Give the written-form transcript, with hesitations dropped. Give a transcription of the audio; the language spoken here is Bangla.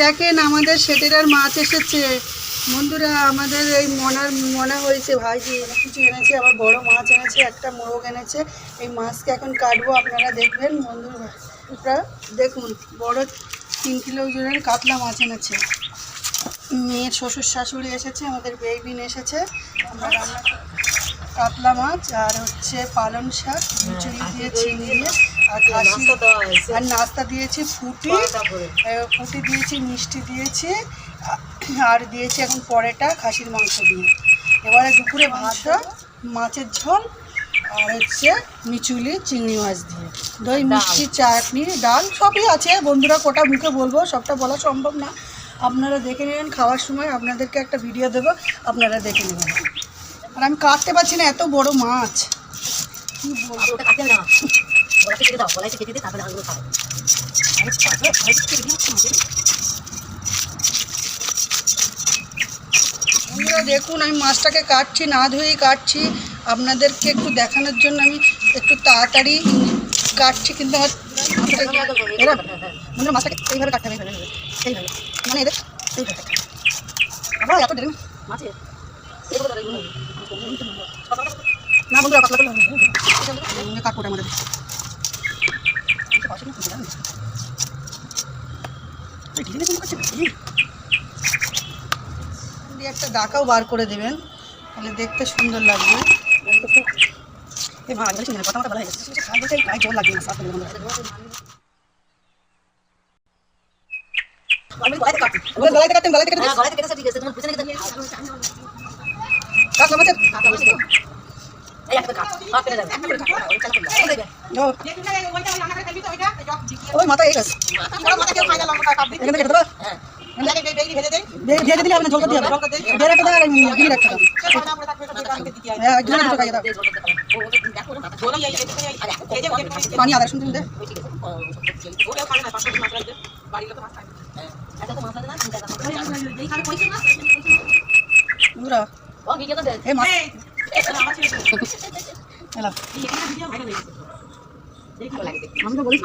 দেখেন আমাদের সেটেরার মাছ এসেছে বন্ধুরা। আমাদের এই মনা হয়েছে ভাজি, কিছু এনেছে, আবার বড় মাছ এনেছে, একটা মোরগ এনেছে। এই মাছকে এখন কাটবো, আপনারা দেখবেন বন্ধুরা। দেখুন বড় 3 কিলো ওজনের কাতলা মাছ এনেছে। মেয়ের শ্বশুর শাশুড়ি এসেছে, আমাদের বেবিন এসেছে। আমরা রান্না কাতলা মাছ আর হচ্ছে পালং শাক, খিচুড়ি দিয়ে চিংড়ি দিয়ে আর খাসি আর নাস্তা দিয়েছি ফুটি দিয়েছি, মিষ্টি দিয়েছি আর দিয়েছি এখন পরেটা খাসির মাংস দিয়ে। এবারে দুপুরে ভাত, মাছের ঝোল আর হচ্ছে মিচুলি চিংড়ি মাছ দিয়ে, দই মিষ্টি চাটনি ডাল সবই আছে বন্ধুরা। কোটা মুখে বলবো, সবটা বলা সম্ভব না। আপনারা দেখে নেবেন, খাওয়ার সময় আপনাদেরকে একটা ভিডিও দেবো, আপনারা দেখে নেবেন। আর আমি কাটতে পারছি না, এত বড় মাছ কি বলবো। বন্ধুরা দেখুন আমি মাছটাকে কাটছি, না ধুয়েই কাটছি। আপনাদেরকে একটু দেখানোর জন্য আমি একটু তাড়াতাড়ি কাটছি, কিন্তু আমার বন্ধুরা মাছটাকে এইভাবে কাটতে হবে, এইভাবে মানে এদের এইভাবে আবার এত দেরি না বন্ধুরা, পাতলা করে কাটবো আমাদের একটা ডাকাও বার করে দেবেন, তাহলে দেখতে সুন্দর লাগবে। কথা বলা হয়ে গেছে, গায়ে জল লাগবে না। ওই মাথা এই গেছে, ভেজে দিলে আপনার ঝোলটা দিয়ে হবে, বের একটা দাও গিয়ে একটা পানি আদা শুনতে শুনতে আমি তো বলি